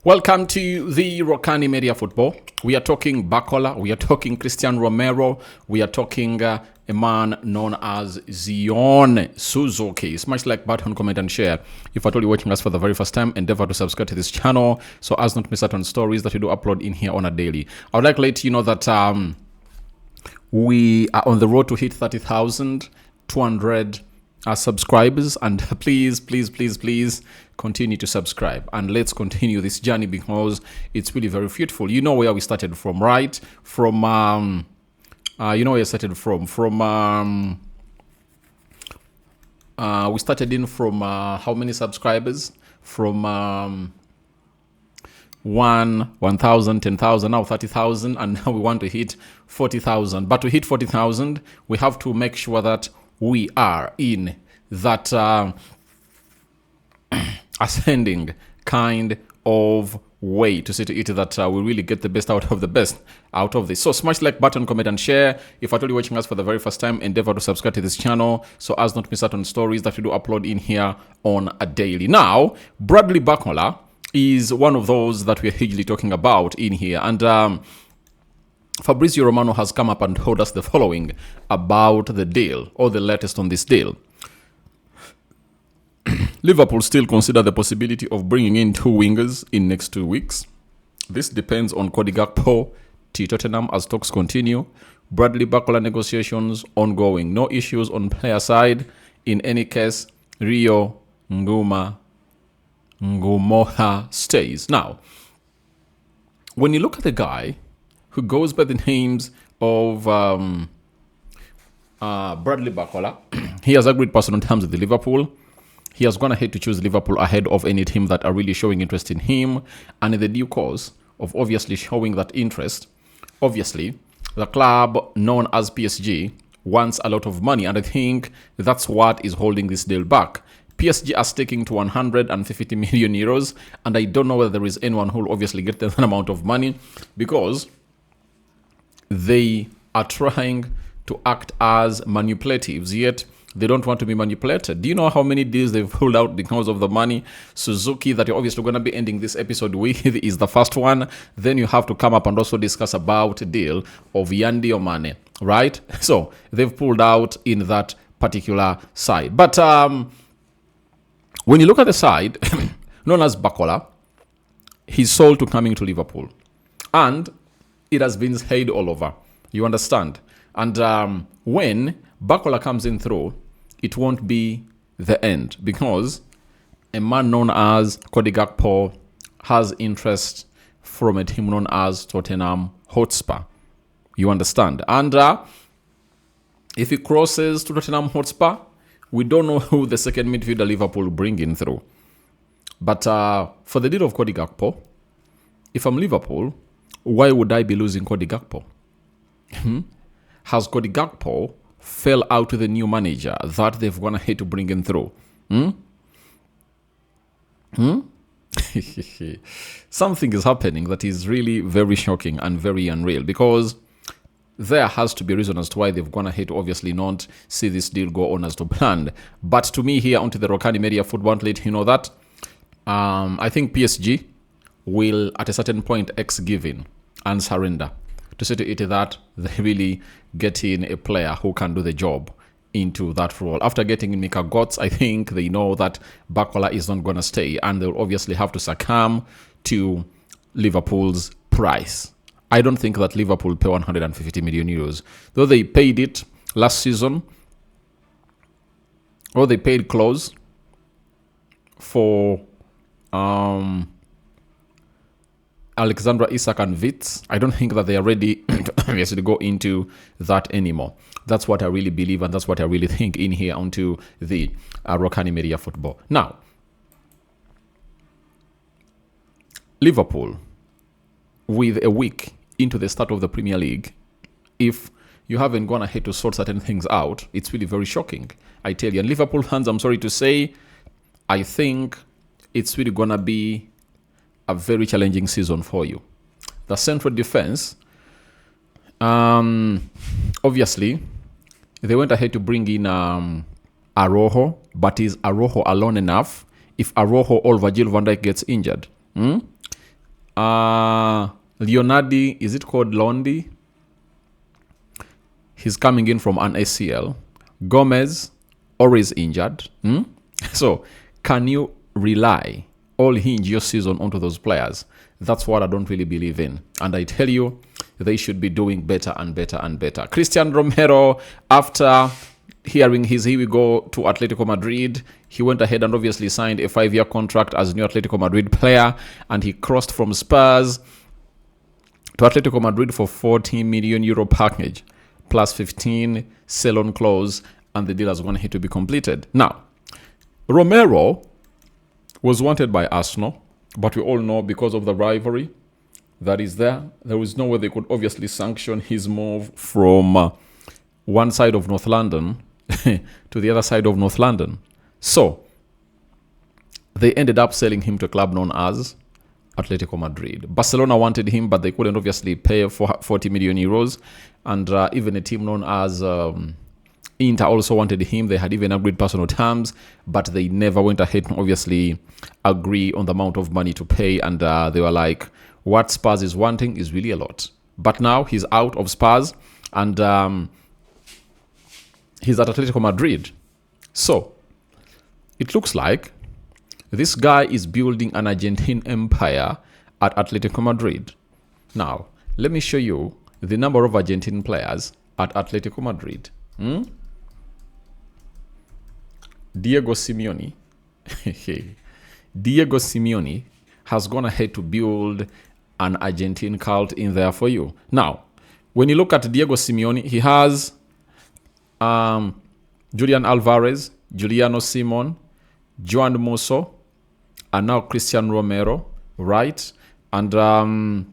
Welcome to the Rokani Media Football. We are talking Barcola, we are talking Christian Romero, we are talking a man known as Suzuki. Smash like button, comment and share. If at all you're watching us for the very first time, endeavor to subscribe to this channel so as not to miss out on stories that we do upload in here on a daily. I would like to let you know that we are on the road to hit 30,200 subscribers, and please continue to subscribe and let's continue this journey because it's really very fruitful. You know where we started from, right? From we started in from how many subscribers? From 1,000, 10,000, now 30,000, and now we want to hit 40,000. But to hit 40,000, we have to make sure that we are in that ascending kind of way to see to it that we really get the best out of this. So smash like button, comment and share. If at all you're watching us for the very first time, endeavor to subscribe to this channel so as not to miss out on stories that we do upload in here on a daily. Now, Bradley Barcola is one of those that we're hugely talking about in here, and Fabrizio Romano has come up and told us the following about the deal, or the latest on this deal. Liverpool still consider the possibility of bringing in two wingers in next 2 weeks. This depends on Cody Gakpo to Tottenham as talks continue. Bradley Barcola negotiations ongoing. No issues on player side. In any case, Rio Ngumoha stays. Now, when you look at the guy who goes by the names of Bradley Barcola, he has agreed personal terms with the Liverpool. He has gone ahead to choose Liverpool ahead of any team that are really showing interest in him. And in the due course of obviously showing that interest, obviously, the club known as PSG wants a lot of money. And I think that's what is holding this deal back. PSG are sticking to 150 million euros. And I don't know whether there is anyone who will obviously get that amount of money, because they are trying to act as manipulatives, yet they don't want to be manipulated. Do you know how many deals they've pulled out because of the money? Suzuki, that you're obviously going to be ending this episode with, is the first one. Then you have to come up and also discuss about a deal of Yandi Omane, right? So they've pulled out in that particular side. But when you look at the side known as Barcola, he's sold to coming to Liverpool. And it has been said all over. You understand? And when Barcola comes in through, it won't be the end, because a man known as Cody Gakpo has interest from a team known as Tottenham Hotspur. You understand? And if he crosses to Tottenham Hotspur, we don't know who the second midfielder Liverpool bring in through. But for the deal of Cody Gakpo, if I'm Liverpool, why would I be losing Cody Gakpo? Has Cody Gakpo fell out with the new manager that they've gone ahead to bring in through? Something is happening that is really very shocking and very unreal, because there has to be a reason as to why they've gone ahead to obviously not see this deal go on as to planned. But to me, here onto the Rokani Media Football, let you know that I think PSG will at a certain point give in and surrender to say to it that they really get in a player who can do the job into that role. After getting in Mika Götze, I think they know that Barcola is not going to stay, and they'll obviously have to succumb to Liverpool's price. I don't think that Liverpool pay 150 million euros, though they paid it last season, or they paid close for Alexandra Isak and Wits. I don't think that they are ready to obviously go into that anymore. That's what I really believe, and that's what I really think in here onto the Rokani Media Football. Now, Liverpool, with a week into the start of the Premier League, if you haven't gone ahead to sort certain things out, it's really very shocking, I tell you. And Liverpool fans, I'm sorry to say, I think it's really going to be a very challenging season for you. The central defense, obviously, they went ahead to bring in Araujo, but is Araujo alone enough if Araujo or Virgil van Dijk gets injured? Leonardi, is it called Londi? He's coming in from an ACL. Gomez, always injured. So, can you rely all hinge your season onto those players? That's what I don't really believe in. And I tell you, they should be doing better and better and better. Christian Romero, after hearing his here we go to Atletico Madrid, he went ahead and obviously signed a 5-year contract as a new Atletico Madrid player, and he crossed from Spurs to Atletico Madrid for 40 million euro package plus 15 sell-on clause, and the deal has gone ahead to be completed. Now, Romero was wanted by Arsenal, but we all know because of the rivalry that is there was no way they could obviously sanction his move from one side of North London to the other side of North London. So they ended up selling him to a club known as Atletico Madrid. Barcelona wanted him, but they couldn't obviously pay for 40 million euros. And even a team known as Inter also wanted him. They had even agreed personal terms, but they never went ahead and obviously agree on the amount of money to pay. And they were like, what Spurs is wanting is really a lot. But now he's out of Spurs, and he's at Atletico Madrid. So it looks like this guy is building an Argentine empire at Atletico Madrid. Now, let me show you the number of Argentine players at Atletico Madrid. Diego Simeone. Diego Simeone has gone ahead to build an Argentine cult in there for you. Now, when you look at Diego Simeone, he has Julian Alvarez, Juliano Simon, Joan Musso, and now Christian Romero, right? And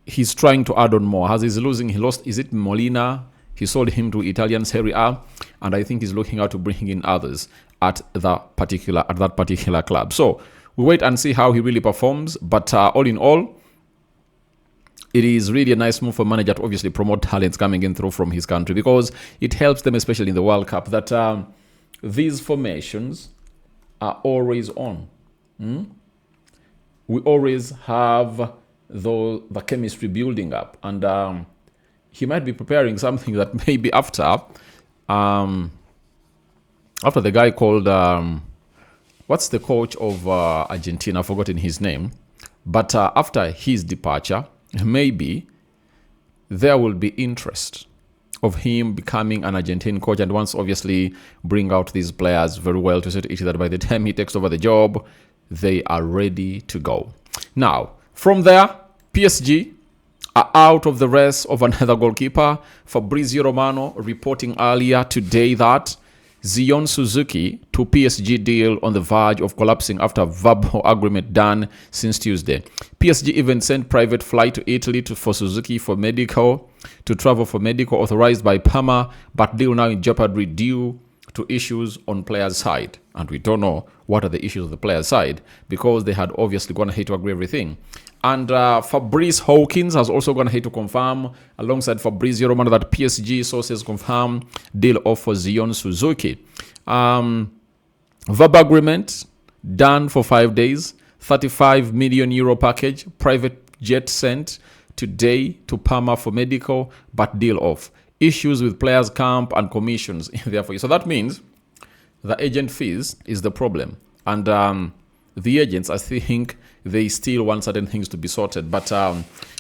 he's trying to add on more. As he's losing, he lost, is it Molina? He sold him to Italian Serie A, and I think he's looking out to bring in others at that particular club. So we wait and see how he really performs. But all in all, it is really a nice move for manager to obviously promote talents coming in through from his country, because it helps them, especially in the World Cup, that these formations are always on. We always have the chemistry building up, and he might be preparing something that maybe after the guy called what's the coach of Argentina? I've forgotten his name, but after his departure, maybe there will be interest of him becoming an Argentine coach, and once obviously bring out these players very well to say to it that by the time he takes over the job, they are ready to go. Now, from there, PSG are out of the race of another goalkeeper. Fabrizio Romano reporting earlier today that Zion Suzuki to PSG deal on the verge of collapsing after verbal agreement done since Tuesday. PSG even sent private flight to Italy for Suzuki to travel for medical authorized by Parma, but deal now in jeopardy due to issues on players' side. And we don't know what are the issues on the players' side, because they had obviously gone ahead to agree everything. And Fabrice Hawkins has also gone ahead to confirm, alongside Fabrizio Romano, that PSG sources confirm deal offer Zion Suzuki. Verbal agreement done for 5 days, 35 million euro package, private jet sent today to Parma for medical, but deal off. Issues with players' camp and commissions therefore. So that means the agent fees is the problem. And the agents, I think, they still want certain things to be sorted. But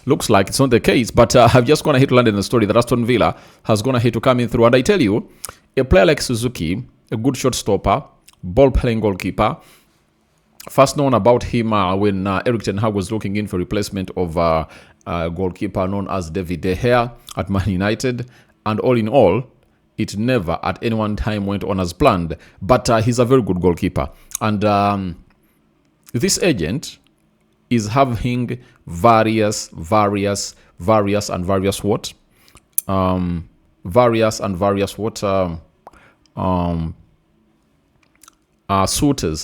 looks like it's not the case. But I've just gone ahead to land in the story that Aston Villa has gone ahead to come in through. And I tell you, a player like Suzuki, a good shot stopper, ball-playing goalkeeper, first known about him when Erik ten Hag was looking in for replacement of a goalkeeper known as David De Gea at Man United. And all in all, it never at any one time went on as planned. But he's a very good goalkeeper. And this agent is having various suitors,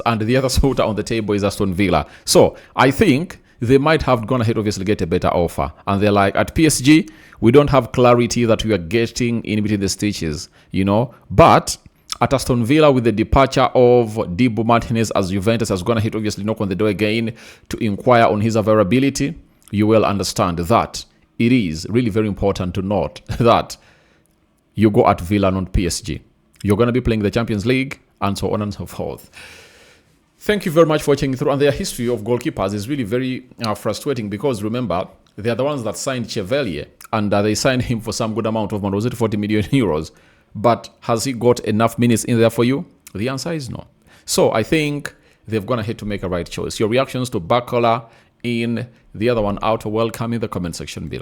and the other suitor on the table is Aston Villa. So I think they might have gone ahead, obviously, get a better offer. And they're like, at PSG, we don't have clarity that we are getting in between the stitches, you know. But At Aston Villa, with the departure of Dibu Martinez, as Juventus has gone ahead, obviously knock on the door again to inquire on his availability, you will understand that it is really very important to note that you go at Villa, not PSG. You're going to be playing the Champions League, and so on and so forth. Thank you very much for watching through. And their history of goalkeepers is really very frustrating, because remember, they are the ones that signed Chevalier, and they signed him for some good amount of money. Was it 40 million euros? But has he got enough minutes in there for you? The answer is no. So I think they've gone ahead to make a right choice. Your reactions to Barcola in, the other one out, welcome in the comment section below.